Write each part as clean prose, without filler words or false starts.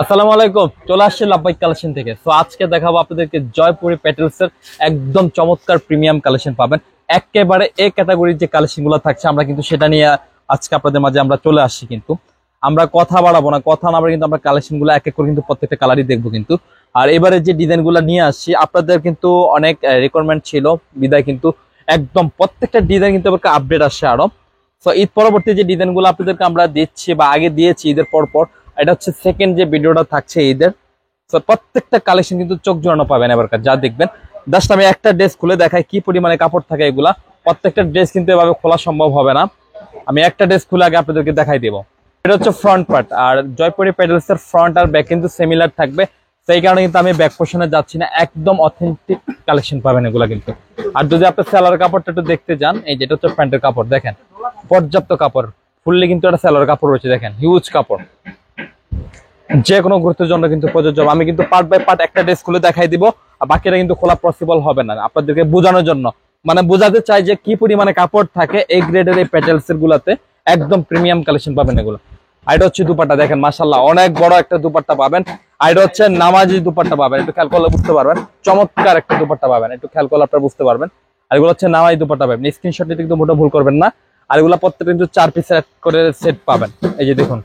আসসালামু আলাইকুম, চলে আসছে লাভবাই কালেকশন থেকে। তো আজকে দেখাবো আপনাদেরকে জয়পুরি প্যাটেলস এর একদম চমৎকার প্রিমিয়াম কালেকশন পাবেন। একেবারে এ ক্যাটাগরির যে কালেকশন গুলো থাকছে আমরা কিন্তু সেটা নিয়ে আজকে আপনাদের মাঝে আমরা চলে আসছি। কিন্তু আমরা কথা বাড়াবো না, কথা না বাড়ে কিন্তু আমরা কালেকশন গুলো এক এক করে কিন্তু প্রত্যেকটা কালারই দেখবো কিন্তু। আর এবারে যে ডিজাইন গুলো নিয়ে আসছি আপনাদের কিন্তু অনেক রিকোয়ারমেন্ট ছিল বিদায় কিন্তু একদম প্রত্যেকটা ডিজাইন কিন্তু আপডেট আসছে আরো। তো ঈদ পরবর্তী যে ডিজাইন গুলো আপনাদেরকে আমরা দিচ্ছি বা আগে দিয়েছি ঈদের পর পর, এটা হচ্ছে সেকেন্ড যে ভিডিওটা থাকছে ঈদের। তো প্রত্যেকটা কালেকশন কিন্তু চোখ জোড়ানো পাবেন এবারকার যা দেখবেন। জাস্ট আমি একটা ড্রেস খুলে দেখাই কি পরিমাণে কাপড় থাকে এগুলা। প্রত্যেকটা ড্রেস কিন্তু এভাবে খোলা সম্ভব হবে না, আমি একটা ড্রেস খুলে আগে আপনাদেরকে দেখাই দেবো। এটা হচ্ছে ফ্রন্ট পার্ট, আর জয়পুরি প্যাডেলস এর ফ্রন্ট আর ব্যাক কিন্তু সিমিলার থাকবে। সেই কারণে কিন্তু আমি ব্যাক পোর্শনে যাচ্ছি না, একদম অথেন্টিক কালেকশন পাবেন এগুলা কিন্তু। আর যদি আপনি সেলার কাপড়টা একটু দেখতে যান, এই যেটা হচ্ছে প্যান্টের কাপড়, দেখেন পর্যাপ্ত কাপড়, ফুললি কিন্তু একটা সেলার কাপড় রয়েছে, দেখেন হিউজ কাপড়, যে কোনো গুরুত্বের জন্য কিন্তু প্রযোজ্য। আমি কিন্তু পার্ট বাই পার্ট একটা ড্রেস খুলে দেখাই দিব, আর বাকিটা কিন্তু খোলা পসিবল হবে না আপনাদেরকে বোঝানোর জন্য। মানে বোঝাতে চাই যে কি পরিমাণে কাপড় থাকে এই গ্রেডের এই প্যাটেলস এর গুলাতে, একদম প্রিমিয়াম কালেকশন পাবেন এগুলো। আর এটা হচ্ছে দুপাট্টা, দেখেন মাশাআল্লাহ অনেক বড় একটা দুপাট্টা পাবেন। আর এটা হচ্ছে নামাজি দুপাট্টা পাবেন, একটু খেয়াল করলে বুঝতে পারবেন, চমৎকার একটা দুপাট্টা পাবেন, একটু খেয়াল করলে আপনারা বুঝতে পারবেন। আর এগুলো হচ্ছে নামাজি দুপাট্টা পাবেন, স্ক্রিনশট নিতে কিন্তু মোটা ভুল করবেন না। আর এগুলো প্রত্যেকটা কিন্তু 4 পিসের করে সেট পাবেন। এই যে দেখুন,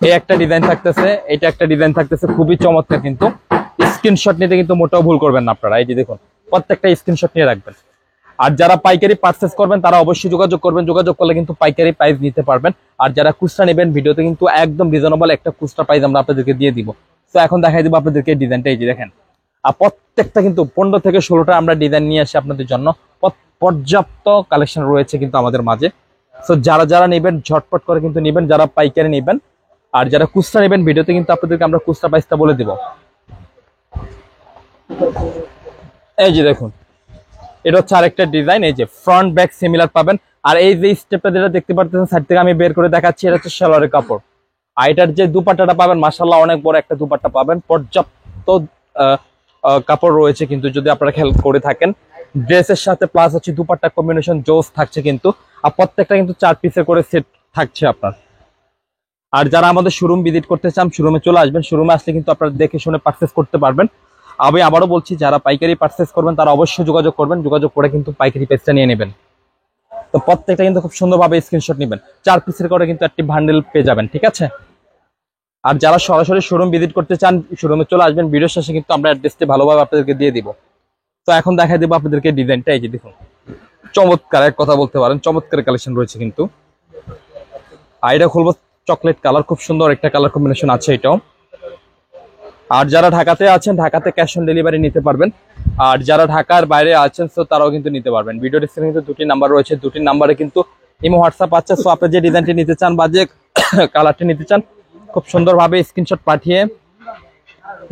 এই একটা ডিজাইন থাকতেছে, এটা একটা ডিজাইন থাকতেছে, খুবই চমৎকার কিন্তু। স্ক্রিনশট নিতে কিন্তু মোটেও ভুল করবেন না আপনারা। এই যে দেখুন, প্রত্যেকটা স্ক্রিনশট নিয়ে রাখবেন। আর যারা পাইকারি পারচেস করবেন তারা অবশ্যই যোগাযোগ করবেন, যোগাযোগ করলে কিন্তু পাইকারি প্রাইস নিতে পারবেন। আর যারা খুচরা নেবেন ভিডিওতে কিন্তু একদম রিজনেবল একটা খুচরা প্রাইস আমরা আপনাদেরকে দিয়ে দিব। তো এখন দেখাই দিব আপনাদেরকে ডিজাইনটা, এই যে দেখেন। আর প্রত্যেকটা কিন্তু 15 থেকে 16টা আমরা ডিজাইন নিয়ে আসি আপনাদের জন্য, পর্যাপ্ত কালেকশন রয়েছে কিন্তু আমাদের মাঝে। তো যারা যারা নেবেন ঝটপট করে কিন্তু নেবেন, যারা পাইকারি নেবেন। আর যারা খুচরা নেবেন ভিডিওতে কিন্তু আপনাদেরকে আমরা খুচরা প্রাইসটা বলে দিব। এই যে দেখুন, এটা হচ্ছে আরেকটা ডিজাইন, এই যে ফ্রন্ট ব্যাক সিমিলার পাবেন। আর এই যে স্টেপটা যেটা দেখতে পাচ্ছেন সাইড থেকে আমি বের করে দেখাচ্ছি, এটা হচ্ছে সালোয়ারের কাপড়। আর এটার যে দুপাট্টাটা পাবেন মাশাআল্লাহ অনেক বড় একটা দুপাট্টা পাবেন, পর্যাপ্ত কাপড় রয়েছে কিন্তু যদি আপনারা খেয়াল করে থাকেন। ড্রেসের সাথে প্লাস হচ্ছে দুপাট্টা কম্বিনেশন জোস থাকছে কিন্তু। আর প্রত্যেকটা কিন্তু 4 পিসের করে সেট থাকছে আপনার। আর যারা আমাদের শোরুম ভিজিট করতে চান শোরুমে চলে আসবেন, শোরুমে আসলে কিন্তু আপনারা দেখে শুনে পারচেস করতে পারবেন। আমি আবারও বলছি, যারা পাইকারি পারচেস করবেন তারা অবশ্যই যোগাযোগ করবেন, যোগাযোগ করে কিন্তু পাইকারি পেজটা নিয়ে নেবেন। তো প্রত্যেকটা কিন্তু খুব সুন্দরভাবে স্ক্রিনশট নেবেন, 4 পিসের করে কিন্তু একটি বান্ডেল পেয়ে যাবেন, ঠিক আছে। আর যারা সরাসরি শোরুম ভিজিট করতে চান শোরুমে চলে আসবেন, ভিডিও শেষে কিন্তু আমরা অ্যাড্রেসটি ভালোভাবে আপনাদেরকে দিয়ে দিব। তো এখন দেখাই দেবো আপনাদেরকে ডিজাইনটা, এই যে দেখুন চমৎকার, এক কথা বলতে পারেন চমৎকার কালেকশন রয়েছে কিন্তু। আর এটা খুলবো চকলেট কালার, খুব সুন্দর একটা কালার কম্বিনেশন আছে এটাও। আর যারা ঢাকাতে আছেন ঢাকাতে ক্যাশ অন ডেলিভারি নিতে পারবেন। আর যারা ঢাকার বাইরে আছেন তো তারাও কিন্তু নিতে পারবেন। ভিডিও ডিসক্রিপশনে কিন্তু 2টি নাম্বার রয়েছে, 2টি নাম্বারে কিন্তু ইমো হোয়াটসঅ্যাপ আছে। সো আপনি যে ডিজাইনটি নিতে চান বা যে কালারটি নিতে চান খুব সুন্দরভাবে স্ক্রিনশট পাঠিয়ে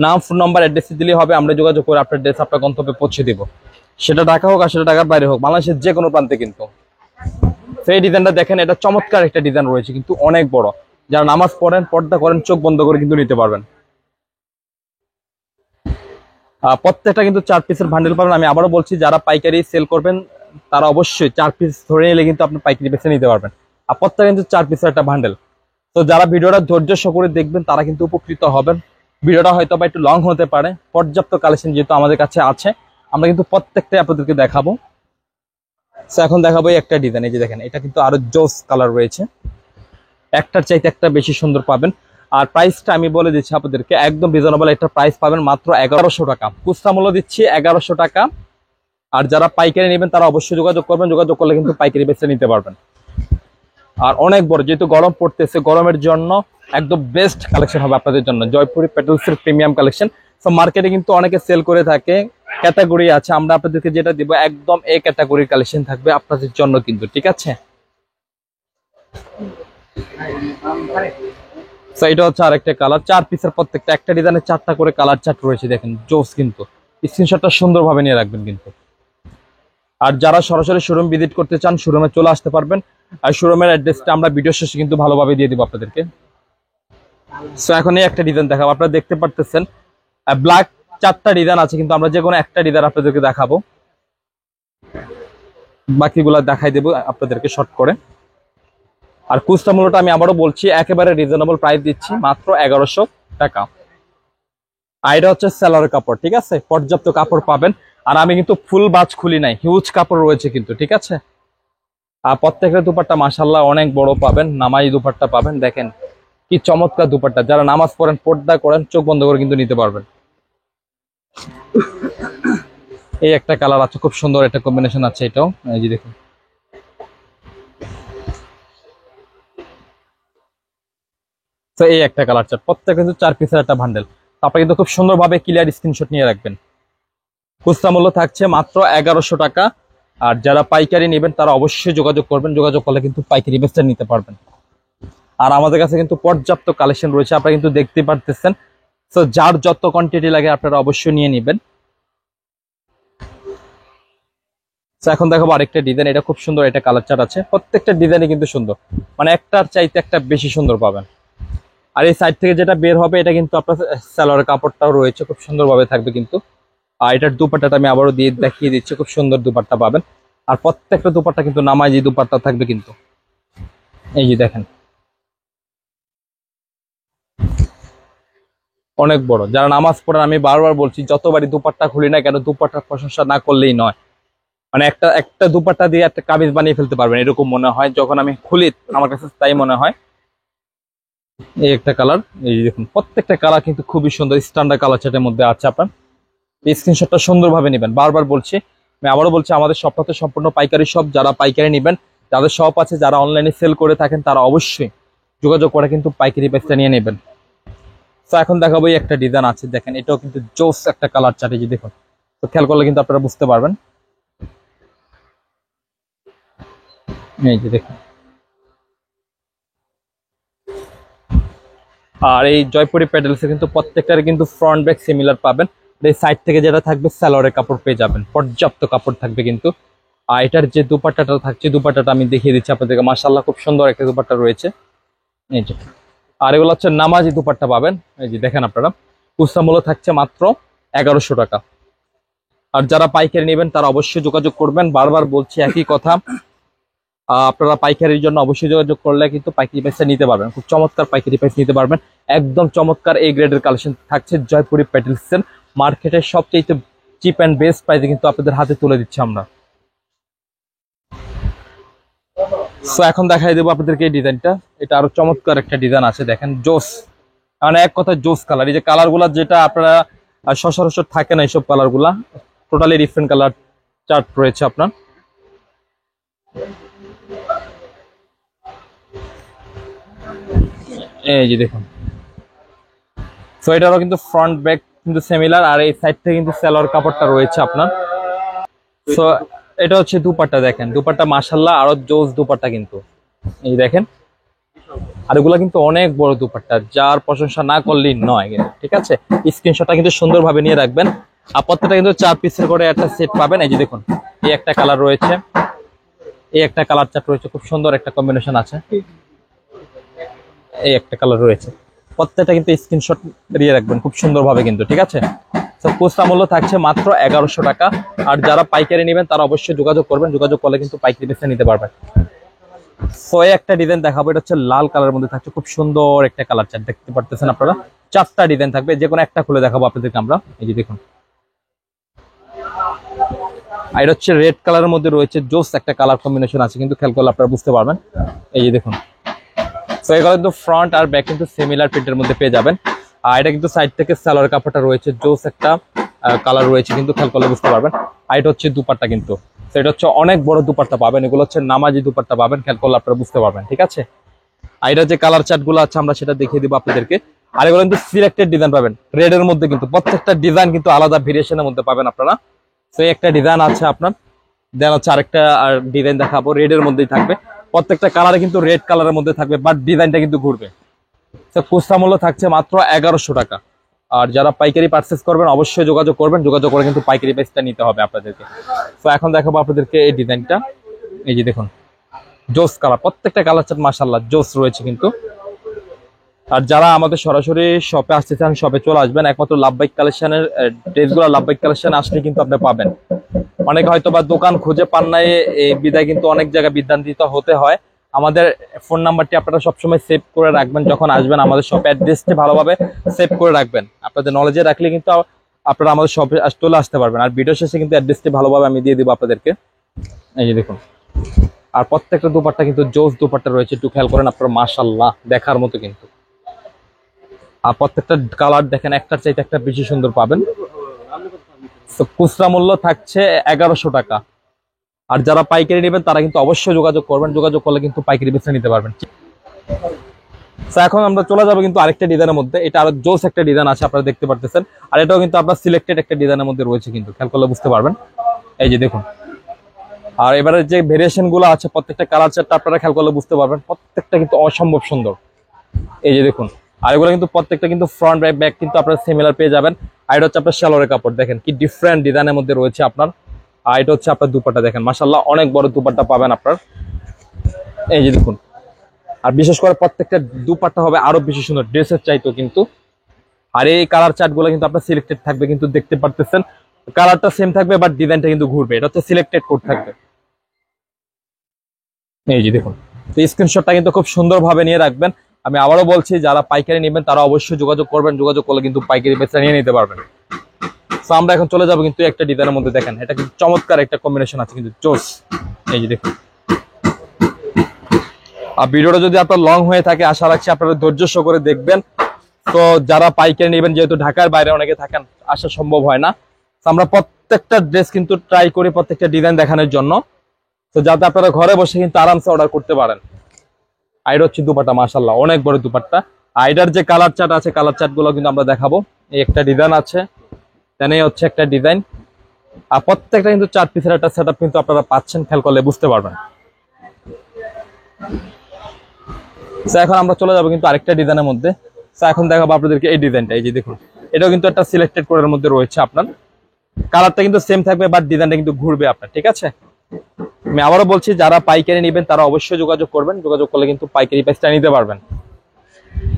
নাম, ফোন নাম্বার, অ্যাড্রেস দিলেই হবে। আমরা যোগাযোগ করে আপনার ড্রেস আপনার গন্তব্যে পৌঁছে দিব, সেটা ঢাকা হোক আর সেটা ঢাকার বাইরে হোক, বাংলাদেশের যে কোনো প্রান্তে কিন্তু। সেই ডিজাইনটা দেখেন, এটা চমৎকার একটা ডিজাইন রয়েছে কিন্তু অনেক বড়। যারা নামাজ পড়েন পর্দা করেন চোখ বন্ধ করে কিন্তু নিতে পারবেন। প্রত্যেকটা কিন্তু 4 পিসের বান্ডেল পাবেন। আমি আবারও বলছি, যারা পাইকারি সেল করবেন তারা অবশ্যই 4 পিস ধরে নিলে কিন্তু আপনি পাইকারি বেছে নিতে পারবেন। আর প্রত্যেকটা কিন্তু 4 পিসের একটা বান্ডেল। তো যারা ভিডিওটা ধৈর্য সহকারে দেখবেন তারা কিন্তু উপকৃত হবেন। ভিডিওটা হয়তো বা একটু লং হতে পারে, পর্যাপ্ত কালেকশন যেহেতু আমাদের কাছে আছে আমরা কিন্তু প্রত্যেকটাই আপনাদেরকে দেখাবো। তো এখন দেখাবো এই একটা ডিজাইন, এই যে দেখেন এটা কিন্তু আরো জোস কালার রয়েছে, একটার চাইতে একটা বেশি সুন্দর পাবেন। আর প্রাইসটা আমি বলে দিচ্ছি আপনাদেরকে, একদম রিজনেবল একটা প্রাইস পাবেন, মাত্র 1100 টাকা। খুচরা মূল্য দিচ্ছি 1100 টাকা। আর যারা পাইকারি নেবেন তারা অবশ্যই যোগাযোগ করবেন, যোগাযোগ করলে কিন্তু পাইকারি বেচে নিতে পারবেন। আর অনেক বড়, যেহেতু গরম পড়তেছে, গরমের জন্য একদম বেস্ট কালেকশন হবে আপনাদের জন্য জয়পুরি প্যাটেলসের প্রিমিয়াম কালেকশন। তো মার্কেটে কিন্তু অনেকে সেল করে থাকে, ক্যাটাগরি আছে, আমরা আপনাদেরকে যেটা দিব একদম এই ক্যাটাগরির কালেকশন থাকবে আপনাদের জন্য কিন্তু, ঠিক আছে। তো এটা হচ্ছে আরেকটা কালার, 4 পিসের প্রত্যেকটা একটা ডিজাইনের 4টা করে কালার চার্ট রয়েছে, দেখেন জোস কিন্তু। স্ক্রিনশটটা সুন্দরভাবে নিয়ে রাখবেন কিন্তু। আর যারা সরাসরি শোরুম ভিজিট করতে চান শোরুমে চলে আসতে পারবেন। আর শোরুমের অ্যাড্রেসটা আমরা ভিডিও শেষে কিন্তু ভালোভাবে দিয়ে দিব আপনাদেরকে। সো এখন এই একটা ডিজাইন দেখাবো, আপনারা দেখতে পারতেছেন ব্ল্যাক 4টা ডিজাইন আছে কিন্তু আমরা যে কোনো একটা ডিজাইন আপনাদেরকে দেখাবো, বাকিগুলা দেখাই দেবো আপনাদেরকে শর্ট করে। আর খুচরা মূল্যটা আমি আবারও বলছি, একেবারে রিজনেবল প্রাইস দিচ্ছি, মাত্র 1100 টাকা। আর এটা হচ্ছে সেলরের কাপড়, ঠিক আছে, পর্যাপ্ত কাপড় পাবেন। আর আমি কিন্তু ফুল বাজ খুলি নাই, হিউজ কাপড় রয়েছে কিন্তু, ঠিক আছে। আর প্রত্যেকের দুপাট্টা মাশাআল্লাহ অনেক বড় পাবেন, নামাজি দুপাট্টা পাবেন। দেখেন কি চমৎকার দুপাট্টা, যারা নামাজ পড়েন, পর্দা করেন, চোখ বন্ধ করে কিন্তু নিতে পারবেন। এই একটা কালার আছে, খুব সুন্দর একটা কম্বিনেশন আছে, এটাও এই যে দেখুন। তো এই একটা কালার চার্ট, প্রত্যেক কিন্তু 4 পিসের একটা বান্ডেল। তারপরে কিন্তু খুব সুন্দরভাবে ক্লিয়ার স্ক্রিনশট নিয়ে রাখবেন। খুচরা মূল্য থাকছে মাত্র 1100 টাকা। আর যারা পাইকারি নেবেন তারা অবশ্যই যোগাযোগ করবেন, যোগাযোগ করলে কিন্তু পাইকারি বেচটা নিতে পারবেন। আর আমাদের কাছে কিন্তু পর্যাপ্ত কালেকশন রয়েছে, আপনারা কিন্তু দেখতে পারতেছেন। তো যার যত কোয়ান্টিটি লাগে আপনারা অবশ্যই নিয়ে নেবেন। তো এখন দেখাবো আরেকটা ডিজাইন, এটা খুব সুন্দর, এটা কালার চার্ট আছে, প্রত্যেকটা ডিজাইনই কিন্তু সুন্দর, মানে একটার চাইতে একটা বেশি সুন্দর পাবেন। আর এই সাইড থেকে যেটা বের হবে এটা কিন্তু আপনার সালোয়ারের কাপড়টাও রয়েছে, খুব সুন্দরভাবে থাকবে কিন্তু। আর এটার দুপাট্টাটা আমি আবারও দেখিয়ে দিচ্ছি, খুব সুন্দর দুপাট্টা পাবেন। আর প্রত্যেকটা দুপাট্টা কিন্তু নামাজি দুপাট্টা থাকবে কিন্তু, এই যে দেখেন অনেক বড়। যারা নামাজ পড়েন, আমি বারবার বলছি, যতবারই দুপাট্টা খুলি না কেন, দুপাট্টার প্রশংসা না করলেই নয়। মানে একটা একটা দুপাট্টা দিয়ে একটা কামিজ বানিয়ে ফেলতে পারবেন, এরকম মনে হয় যখন আমি খুলি, আমার কাছে তাই মনে হয়। এই একটা কালার, এই যে দেখুন, প্রত্যেকটা কালার কিন্তু খুবই সুন্দর, স্ট্যান্ডার্ড কালার চার্টের মধ্যে আছে। আপনার এই স্ক্রিনশটটা সুন্দরভাবে নেবেন, বারবার বলছি, আমি আবারও বলছি, আমাদের শপটা তো সম্পূর্ণ পাইকারি শপ। যারা পাইকারি নেবেন, যাদের শপ আছে, যারা অনলাইনে সেল করে থাকেন, তারা অবশ্যই যোগাযোগ করে কিন্তু পাইকারি প্রাইসটা নিয়ে নেবেন। তো এখন দেখাবো এই একটা ডিজাইন আছে, দেখেন এটাও কিন্তু জোস একটা কালার চার্ট, এই যে দেখুন। তো খেয়াল করলে কিন্তু আপনারা বুঝতে পারবেন, এই যে দেখুন। আর এই জয়পুরি প্যাডেলসে কিন্তু প্রত্যেকটার কিন্তু ফ্রন্ট ব্যাক সিমিলার পাবেন। এই সাইড থেকে যেটা থাকবে সালোয়ারের কাপড় পেয়ে যাবেন, পর্যাপ্ত কাপড় থাকবে কিন্তু। আর এটার যে দুপাট্টাটা থাকছে, দুপাট্টাটা আমি দেখিয়ে দিচ্ছি আপনাদেরকে, মাশাআল্লাহ খুব সুন্দর একটা দুপাট্টা রয়েছে, এই যে। আর এগুলো হচ্ছে নামাজি দুপাট্টা পাবেন, এই যে দেখেন আপনারা। খুচরা মূল্য থাকছে মাত্র 1100 টাকা। আর যারা পাইকারি নেবেন তারা অবশ্যই যোগাযোগ করবেন, বারবার বলছি একই কথা। আপনারা পাইকারির জন্য অবশ্যই যোগাযোগ করলে কিন্তু পাইকারি প্রাইসটা নিতে পারবেন, খুব চমৎকার পাইকারি প্রাইস নিতে পারবেন। একদম চমৎকার এই গ্রেডের কালেকশন থাকছে জয়পুরি প্যাটেলসের, মার্কেটের সবচেয়ে চিপ অ্যান্ড বেস্ট প্রাইসে কিন্তু আপনাদের হাতে তুলে দিচ্ছি আমরা। সো এখন দেখাই দেবো আপনাদেরকে এই ডিজাইনটা, এটা আরো চমৎকার একটা ডিজাইন আছে, দেখেন জোস, মানে এক কথা জোস কালার। এই যে কালার গুলা যেটা আপনারা সচরাচর থাকে না, এইসব কালার গুলা টোটালি ডিফারেন্ট কালার চার্ট রয়েছে আপনার। এই যে দেখুন, সো এটারও কিন্তু ফ্রন্ট ব্যাক কিন্তু সিমিলার। আর এই সাইড থেকে কিন্তু সালোয়ার কাপড়টা রয়েছে আপনার। সো এটা হচ্ছে দুপাট্টা, দেখেন দুপাট্টা মাশাআল্লাহ আরো জোস দুপাট্টা কিন্তু, এই দেখেন। আর এগুলা কিন্তু অনেক বড় দুপাট্টা, যার প্রশংসা না করলেই নয়, ঠিক আছে। স্ক্রিনশটটা কিন্তু সুন্দরভাবে নিয়ে রাখবেন। আর প্রত্যেকটা কিন্তু 4 পিসের করে একটা সেট পাবেন, এই যে দেখুন। এই একটা কালার রয়েছে, এই একটা কালার চার্ট রয়েছে, খুব সুন্দর একটা কম্বিনেশন আছে, এই একটা কালার রয়েছে। প্রত্যেকটা কিন্তু স্ক্রিনশট দিয়ে রাখবেন খুব সুন্দরভাবে কিন্তু, ঠিক আছে। তো খুচরা মূল্য থাকছে মাত্র 1100 টাকা। আর যারা পাইকারি নেবেন তারা অবশ্যই যোগাযোগ করবেন, যোগাযোগ করলে কিন্তু পাইকারি বেচে নিতে পারবেন। সো একটা ডিজাইন দেখাবো, এটা হচ্ছে লাল কালারের মধ্যে থাকছে, খুব সুন্দর একটা কালার চার্ট দেখতে পারতেছেন আপনারা। 4টা ডিজাইন থাকবে, যে কোনো একটা খুলে দেখাবো আপনাদেরকে আমরা, এই যে দেখুন। আর এটা হচ্ছে রেড কালারের মধ্যে রয়েছে, জোস একটা কালার কম্বিনেশন আছে কিন্তু, খেয়াল করলে আপনারা বুঝতে পারবেন, এই যে দেখুন। সো এগুলো কিন্তু ফ্রন্ট আর ব্যাক কিন্তু সিমিলার প্রিন্টের মধ্যে পেয়ে যাবেন। আর এটা কিন্তু সাইড থেকে সালোয়ার কাপড়টা রয়েছে, জোস একটা কালার রয়েছে কিন্তু, খেয়াল করলে বুঝতে পারবেন। আর এটা হচ্ছে দুপাট্টা কিন্তু, তো এটা হচ্ছে অনেক বড় দুপাট্টা পাবেন, এগুলো হচ্ছে নামাজি দুপাট্টা পাবেন, খেয়াল করলে আপনারা বুঝতে পারবেন, ঠিক আছে। আর এটা যে কালার চার্ট গুলো আছে আমরা সেটা দেখিয়ে দিব আপনাদেরকে। আর এগুলো কিন্তু সিলেক্টেড ডিজাইন পাবেন, রেড এর মধ্যে কিন্তু প্রত্যেকটা ডিজাইন কিন্তু আলাদা ভেরিয়েশনের মধ্যে পাবেন আপনারা। তো একটা ডিজাইন আছে আপনার, দেন হচ্ছে আরেকটা ডিজাইন দেখাবো, রেড এর মধ্যেই থাকবে। প্রত্যেকটা কালারে কিন্তু রেড কালারের মধ্যে থাকবে, বাট ডিজাইনটা কিন্তু ঘুরবে। তো খুচরা মূল্য থাকছে মাত্র 1100 টাকা। আর যারা পাইকারি পারচেস করবেন অবশ্যই যোগাযোগ করবেন, যোগাযোগ করে কিন্তু পাইকারি প্রাইসটা নিতে হবে আপনাদেরকে। তো এখন দেখাবো আপনাদেরকে এই ডিজাইনটা, এই যে দেখুন, জোস কালার, প্রত্যেকটা কালার চার্ট মাশাআল্লাহ জোস রয়েছে কিন্তু। আর যারা আমাদের সরাসরি শপে আসতে চান, শপে চলে আসবেন, একমাত্র লাভবাইক কালেকশনের ড্রেসগুলো লাভবাইক কালেকশন আসলে কিন্তু আপনি পাবেন। অনেকে হয়তো বা দোকান খুঁজে পান নাই, এই বিদায় কিন্তু অনেক জায়গায় বিভ্রান্তিত হতে হয়। আমাদের ফোন নাম্বারটি আপনারা সবসময় সেভ করে রাখবেন, যখন আসবেন আমাদের শপ অ্যাড্রেসটি ভালোভাবে সেভ করে রাখবেন। আপনাদের নলেজে রাখলে কিন্তু আপনারা আমাদের শপে চলে আসতে পারবেন। আর ভিডিও শেষে কিন্তু অ্যাড্রেসটি ভালোভাবে আমি দিয়ে দিব আপনাদেরকে। এই যে দেখুন, আর প্রত্যেকটা দুপাট্টা কিন্তু জোস দুপাট্টা রয়েছে, একটু খেয়াল করেন আপনারা, মাশাআল্লাহ দেখার মতো কিন্তু। আর প্রত্যেকটা কালার দেখেন, একটার চাইতে একটা বেশি সুন্দর পাবেন। খুচরা মূল্য থাকছে 1100 টাকা। আর যারা পাইকারি নেবেন তারা কিন্তু অবশ্যই যোগাযোগ করবেন, যোগাযোগ করলে কিন্তু পাইকারি বেচে নিতে পারবেন। এখন আমরা চলে যাবো কিন্তু আরেকটা ডিজাইনের মধ্যে, এটা আরো জোস একটা ডিজাইন আছে আপনারা দেখতে পারতেছেন। আর এটাও কিন্তু আপনার সিলেক্টেড একটা ডিজাইনের মধ্যে রয়েছে কিন্তু, খেয়াল করলে বুঝতে পারবেন। এই যে দেখুন, আর এবারে যে ভেরিয়েশন গুলো আছে প্রত্যেকটা কালার চার্টটা আপনারা খেয়াল করলে বুঝতে পারবেন, প্রত্যেকটা কিন্তু অসম্ভব সুন্দর। এই যে দেখুন, আর এগুলো কিন্তু প্রত্যেকটা কিন্তু ফ্রন্ট ব্যাক কিন্তু আপনারা সিমিলার পেয়ে যাবেন। আর এটা হচ্ছে আপনার সালোয়ারের কাপড়, দেখেন কি ডিফারেন্ট ডিজাইনের মধ্যে রয়েছে আপনার। আর এটা হচ্ছে আপনার দুপাট্টা, দেখেন মাশাআল্লাহ অনেক বড় দুপাট্টা পাবেন আপনার। এই যে দেখুন, আর বিশেষ করে প্রত্যেকটা দুপাট্টা হবে আরো বেশি সুন্দর, ড্রেসের চাইতো কিন্তু। আর এই কালার চার্ট গুলো কিন্তু আপনার সিলেক্টেড থাকবে, কিন্তু দেখতে পারতেছেন কালারটা সেম থাকবে বাট ডিজাইনটা কিন্তু ঘুরবে, এটা হচ্ছে সিলেক্টেড কোড থাকবে। এই যে দেখুন, তো স্ক্রিনশটটা কিন্তু খুব সুন্দরভাবে নিয়ে রাখবেন। আমি আবারও বলছি, যারা পাইকারি নেবেন তারা অবশ্যই যোগাযোগ করবেন, যোগাযোগ করলে কিন্তু পাইকারি বেচা নিয়ে নিতে পারবেন। তো আমরা এখন চলে যাবো কিন্তু একটা ডিজাইনের মধ্যে, দেখেন এটা কিন্তু চমৎকার একটা কম্বিনেশন আছে কিন্তু জোস। এই যে দেখুন, আর ভিডিওটা যদি আপনার লং হয়ে থাকে আশা রাখছি আপনারা ধৈর্য সহকারে দেখবেন। তো যারা পাইকারি নেবেন, যেহেতু ঢাকার বাইরে অনেকে থাকেন, আসা সম্ভব হয় না, তো আমরা প্রত্যেকটা ড্রেস কিন্তু ট্রাই করি প্রত্যেকটা ডিজাইন দেখানোর জন্য, তো যাতে আপনারা ঘরে বসে কিন্তু আরামসে অর্ডার করতে পারেন। আইডা হচ্ছে দুপাট্টা, মাশাআল্লাহ অনেক বড় দুপাট্টা। আইডার যে কালার চার্ট আছে, কালার চার্ট গুলো কিন্তু আমরা দেখাবো। এই একটা ডিজাইন আছে, দেন এই হচ্ছে একটা ডিজাইন। আর প্রত্যেকটা কিন্তু 4 পিসের একটা সেটআপ কিন্তু আপনারা পাচ্ছেন, খেয়াল করলে বুঝতে পারবেন। তো এখন আমরা চলে যাবো কিন্তু আরেকটা ডিজাইনের মধ্যে। তো এখন দেখাবো আপনাদেরকে এই ডিজাইনটা। এই যে দেখুন, এটাও কিন্তু একটা সিলেক্টেড কোডের মধ্যে রয়েছে আপনার। কালারটা কিন্তু সেম থাকবে বাট ডিজাইনটা কিন্তু ঘুরবে আপনার, ঠিক আছে। আমি আবারও বলছি, যারা পাইকারি নেবেন তারা অবশ্যই যোগাযোগ করবেন, যোগাযোগ করলে কিন্তু পাইকারি প্রাইসটা নিতে পারবেন।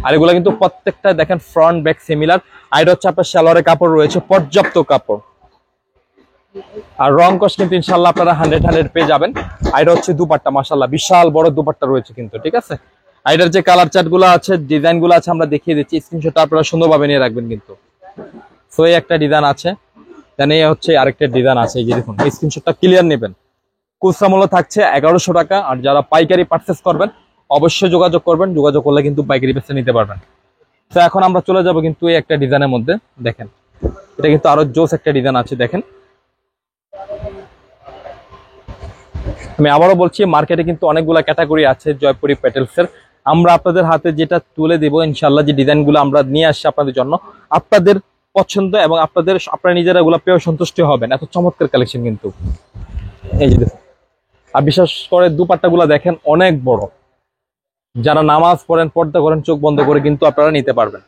আর এগুলো কিন্তু প্রত্যেকটা দেখেন ফ্রন্ট ব্যাক সিমিলার। আর এটা হচ্ছে আপনার সালোয়ারের কাপড় রয়েছে পর্যাপ্ত কাপড়, আর রং কস কিন্তু ইনশাল্লাহ আপনারা 100 পেয়ে যাবেন। আর এটা হচ্ছে দুপাট্টা, মাশাআল্লাহ বিশাল বড় দুপাট্টা রয়েছে কিন্তু, ঠিক আছে। আর এটার যে কালার চার্ট গুলো আছে, ডিজাইন গুলো আছে আমরা দেখিয়ে দিচ্ছি, স্ক্রিনশটটা আপনারা সুন্দরভাবে নিয়ে রাখবেন কিন্তু। সো এই একটা ডিজাইন আছে, দেন এই হচ্ছে আরেকটা ডিজাইন আছে। এই যে দেখুন, স্ক্রিনশটটা ক্লিয়ার নেবেন। খুচরা মূল্য থাকছে 1100 টাকা। আর যারা পাইকারি পারচেস করবেন অবশ্যই যোগাযোগ করবেন, যোগাযোগ করলে কিন্তু পাইকারি বেচে নিতে পারবেন। তো এখন আমরা চলে যাব কিন্তু এই একটা ডিজাইনের মধ্যে, দেখেন এটা কিন্তু আরো জোস একটা ডিজাইন আছে। দেখেন, আমি আবারও বলছি, মার্কেটে কিন্তু অনেকগুলো ক্যাটাগরি আছে জয়পুরি প্যাটেলসের। আমরা আপনাদের হাতে যেটা তুলে দেবো ইনশাল্লাহ, যে ডিজাইনগুলো আমরা নিয়ে আসছি আপনাদের জন্য, আপনাদের পছন্দ এবং আপনারা নিজেরা এগুলো পেয়েও সন্তুষ্ট হবেন, এত চমৎকার কালেকশন কিন্তু। এই যে দেখুন, আর বিশেষ করে দুপাট্টাগুলো দেখেন অনেক বড়, যারা নামাজ পড়েন, পর্দা করেন, চোখ বন্ধ করে কিন্তু আপনারা নিতে পারবেন।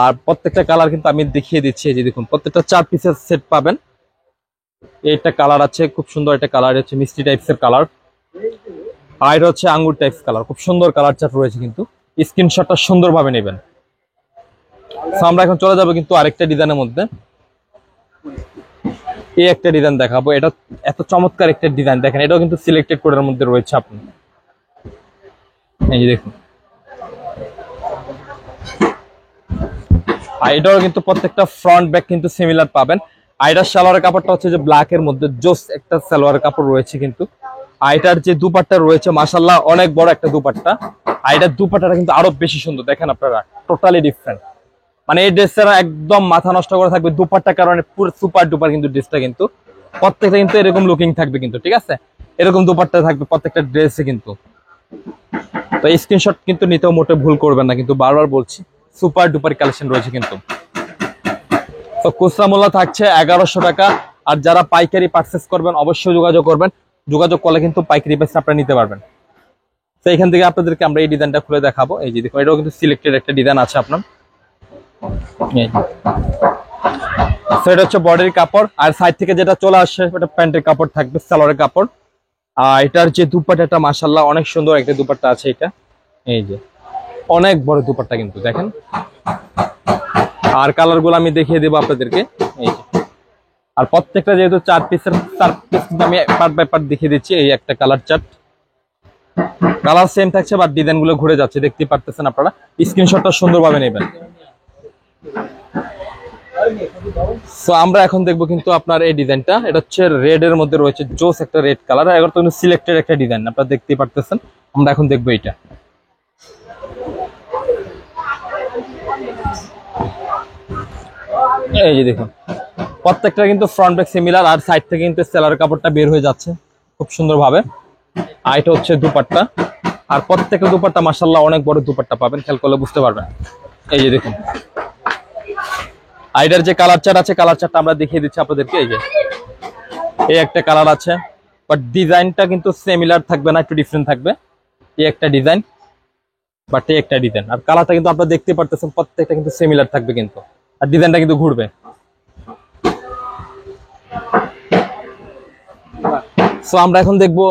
আর প্রত্যেকটা কালার কিন্তু আমি দেখিয়ে দিচ্ছি। এই যে দেখুন, প্রত্যেকটা 4 পিসের সেট পাবেন। এইটা কালার আছে খুব সুন্দর, একটা কালার হচ্ছে মিষ্টি টাইপস এর কালার, আর এটা হচ্ছে আঙ্গুর টাইপস কালার। খুব সুন্দর কালার চার্ট রয়েছে কিন্তু, স্ক্রিনশটটা সুন্দরভাবে নেবেন। আমরা এখন চলে যাবো কিন্তু আরেকটা ডিজাইনের মধ্যে। এই একটা ডিজাইন দেখাবো, এটা এত চমৎকার একটা ডিজাইন, দেখেন এটাও কিন্তু সিলেক্টেড কোডের মধ্যে রয়েছে আপনি। এই যে দেখুন, আর এটাও কিন্তু প্রত্যেকটা ফ্রন্ট ব্যাক কিন্তু সিমিলার পাবেন। আর এটার সালোয়ারের কাপড়টা হচ্ছে যে ব্ল্যাক এর মধ্যে জোস একটা সালোয়ারের কাপড় রয়েছে কিন্তু। আর এটার যে দুপাট্টা রয়েছে মাশাআল্লাহ অনেক বড় একটা দুপাট্টা। আর এটার দুপাট্টাটা কিন্তু আরো বেশি সুন্দর, দেখেন আপনারা টোটালি ডিফারেন্ট। মানে এই ড্রেসটা একদম মাথা নষ্ট করে থাকবে দুপাট্টার কারণে, পুরো সুপার ডুপার কিন্তু ড্রেসটা কিন্তু প্রত্যেকটা কিন্তু এরকম লুকিং থাকবে কিন্তু, ঠিক আছে। এরকম দুপাট্টা থাকবে প্রত্যেকটা ড্রেসে কিন্তু। তো স্ক্রিনশট কিন্তু নিতেও মোটে ভুল করবেন না কিন্তু, বারবার বলছি সুপার ডুপার কালেকশন রয়েছে কিন্তু। তো খুচরা মূল্য থাকছে 1100 টাকা। আর যারা পাইকারি পারচেস করবেন অবশ্যই যোগাযোগ করবেন, যোগাযোগ করলে কিন্তু পাইকারি প্রাইসে আপনারা নিতে পারবেন। তো এখান থেকে আপনাদেরকে আমরা এই ডিজাইনটা খুলে দেখাবো। এই যে দেখুন, এটাও কিন্তু সিলেক্টেড একটা ডিজাইন আছে আপনার। তো এটা হচ্ছে বডির কাপড়, আর সাইড থেকে যেটা চলে আসছে এটা প্যান্টের কাপড় থাকবে, সালোয়ারের কাপড়। আর এটার যে দুপাট্টাটা মাশাআল্লাহ অনেক সুন্দর একটা দুপাট্টা আছে এটা। এই যে অনেক বড় দুপাট্টা কিন্তু দেখেন। আর কালার গুলো আমি দেখিয়ে দেবো আপনাদেরকে। এই যে, আর প্রত্যেকটা যেহেতু 4 পিসের 4 পিস আমি পার্ট বাই পার্ট দেখিয়ে দিচ্ছি। এই একটা কালার চার্ট, কালার সেম থাকছে বাট ডিজাইন গুলো ঘুরে যাচ্ছে, দেখতে পারতেছেন আপনারা। স্ক্রিনশটটা সুন্দরভাবে নেবেন। সো আমরা এখন দেখবো কিন্তু আপনার এই ডিজাইনটা, এটা হচ্ছে রেড এর মধ্যে রয়েছে, জোস একটা রেড কালার, এবার তো সিলেক্টেড একটা ডিজাইন আপনারা দেখতে পারতেছেন। আমরা এখন দেখবো এটা। এই যে দেখুন প্রত্যেকটা কিন্তু ফ্রন্ট ব্যাক সিমিলার, আর সাইড থেকে কিন্তু সেলার কাপড়টা বের হয়ে যাচ্ছে খুব সুন্দরভাবে। আর এটা হচ্ছে দুপাট্টা, আর প্রত্যেকটা দুপাট্টা মাশাআল্লাহ অনেক বড় দুপাট্টা পাবেন, খেয়াল করলে বুঝতে পারবেন। এই যে দেখুন আইডার যে কালার চার্ট আছে, কালার চার্টটা আমরা দেখিয়ে দিচ্ছি আপনাদেরকে। এই যে এই একটা কালার আছে, বাট ডিজাইনটা কিন্তু সিমিলার থাকবে না, একটু ডিফারেন্ট থাকবে। এই একটা ডিজাইন, বাট এই একটা ডিজাইন, আর কালারটা কিন্তু আপনারা দেখতে পারতেছেন প্রত্যেকটা কিন্তু সিমিলার থাকবে কিন্তু, আর ডিজাইনটা কিন্তু ঘুরবে। সো আমরা এখন দেখবো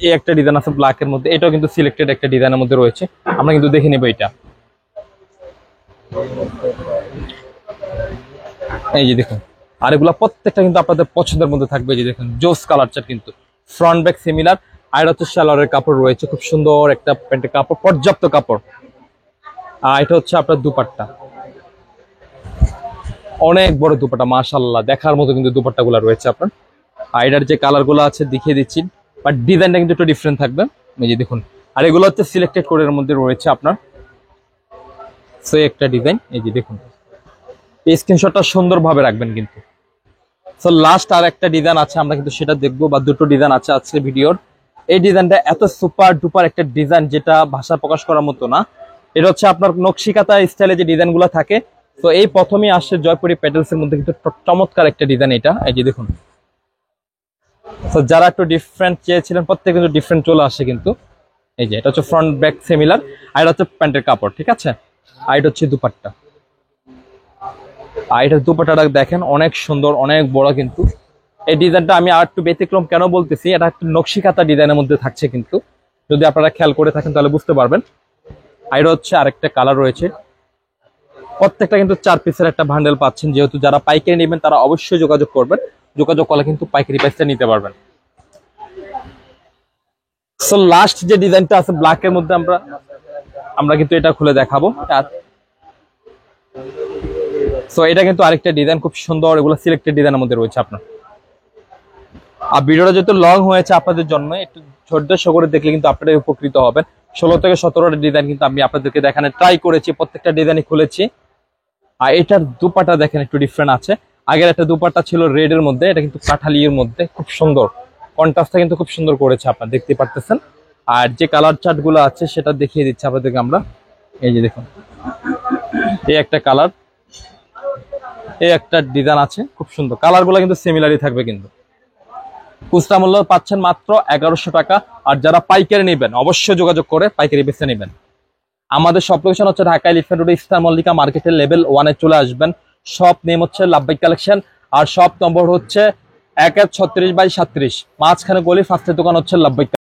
এই একটা ডিজাইন আছে ব্ল্যাক এর মধ্যে, এটাও কিন্তু সিলেক্টেড একটা ডিজাইনের মধ্যে রয়েছে, আমরা কিন্তু দেখে নেবো এটা। এই যে দেখুন, আর এগুলা প্রত্যেকটা কিন্তু আপনাদের পছন্দের মধ্যে থাকবে। এই যে দেখুন জোস কালার চার্ট, কিন্তু ফ্রন্ট ব্যাক সিমিলার, আর হচ্ছে সালোয়ারের কাপড় রয়েছে, খুব সুন্দর একটা প্যান্টের কাপড়, পর্যাপ্ত কাপড়। আর এটা হচ্ছে আপনার দুপাট্টা, অনেক বড় দুপাট্টা মাশাআল্লাহ, দেখার মতো কিন্তু দুপাট্টা গুলা রয়েছে আপনার। আর এটার যে কালার গুলো আছে দেখিয়ে দিচ্ছি, বাট ডিজাইনটা কিন্তু একটু ডিফারেন্ট থাকবে। এই যে দেখুন, আর এগুলো হচ্ছে সিলেক্টেড কোডের মধ্যে রয়েছে আপনার। সো একটা ডিজাইন, এই যে দেখুন, এই স্ক্রিনশটটা সুন্দরভাবে রাখবেন কিন্তু। সো লাস্ট আর একটা ডিজাইন আছে, আমরা কিন্তু সেটা দেখবো, বা দুটো ডিজাইন আছে আজকে ভিডিওর। এই ডিজাইনটা এত সুপার ডুপার একটা ডিজাইন, যেটা ভাষা প্রকাশ করার মতো না। এটা হচ্ছে আপনার নকশিকাতা স্টাইলে যে ডিজাইন গুলো থাকে। তো এই প্রথমেই আসছে জয়পুরি প্যাটেলস এর মধ্যে কিন্তু চমৎকার একটা ডিজাইন এটা। এই যে দেখুন, তো যারা একটু ডিফারেন্ট চেয়েছিলেন প্রত্যেকে কিন্তু ডিফারেন্ট চলে আসে কিন্তু। এই যে এটা হচ্ছে ফ্রন্ট ব্যাক সিমিলার, আর এটা হচ্ছে প্যান্টের কাপড়, ঠিক আছে। আর এটা হচ্ছে দুপাট্টা, আর এটা দুপাট্টাটা দেখেন অনেক সুন্দর, অনেক বড় কিন্তু। এই ডিজাইনটা আমি আর একটু ব্যতিক্রম কেন বলতেছি, এটা একটু নকশিকাতা ডিজাইনের মধ্যে থাকছে কিন্তু, যদি আপনারা খেয়াল করে থাকেন তাহলে বুঝতে পারবেন। আর এটা হচ্ছে আরেকটা কালার রয়েছে। প্রত্যেকটা কিন্তু 4 পিসের একটা বান্ডেল পাচ্ছেন, যেহেতু যারা পাইকারি নেবেন তারা অবশ্যই যোগাযোগ করবেন, যোগাযোগ করলে কিন্তু পাইকারি প্রাইসটা নিতে পারবেন। সো লাস্ট যে ডিজাইনটা আছে ব্ল্যাক এর মধ্যে, আমরা কিন্তু এটা খুলে দেখাবো। সো এটা কিন্তু আরেকটা ডিজাইন, খুব সুন্দর, এগুলো সিলেক্টেড ডিজাইনের মধ্যে রয়েছে আপনার। আর ভিডিওটা যেহেতু লং হয়েছে আপনাদের জন্য, একটু ধৈর্য করে দেখলে কিন্তু আপনারা উপকৃত হবেন। 16 থেকে 17টা ডিজাইন কিন্তু আমি আপনাদেরকে দেখানোর ট্রাই করেছি, প্রত্যেকটা ডিজাইনই খুলেছি। আর এটার দুপাট্টা দেখেন একটু ডিফারেন্ট আছে। আগের একটা দুপাট্টা ছিল রেড এর মধ্যে, এটা কিন্তু কাঠালির মধ্যে, খুব সুন্দর কন্ট্রাস্টটা কিন্তু খুব সুন্দর করেছে, আপনারা দেখতে পারতেছেন। আর যে কালার চার্ট গুলো আছে সেটা দেখিয়ে দিচ্ছি আপনাদেরকে আমরা। এই যে দেখুন, এই একটা কালার, এই একটা ডিজাইন আছে, খুব সুন্দর। কালার গুলো কিন্তু সিমিলারই থাকবে কিন্তু। খুচরা মূল্য পাচ্ছেন মাত্র 1100 টাকা। আর যারা পাইকারি নেবেন অবশ্যই যোগাযোগ করে পাইকারি বেচে নেবেন। আমাদের সব লোকেশন হচ্ছে Dhaka elephant road Easter Mallika মার্কেটের লেভেল 1-এ চলে আসবেন। শপ নেম হচ্ছে লাভবাই কালেকশন, আর শপ নম্বর হচ্ছে 1136/37, মাঝখানে গলি, ফার্স্টের দোকান হচ্ছে লাভবাই।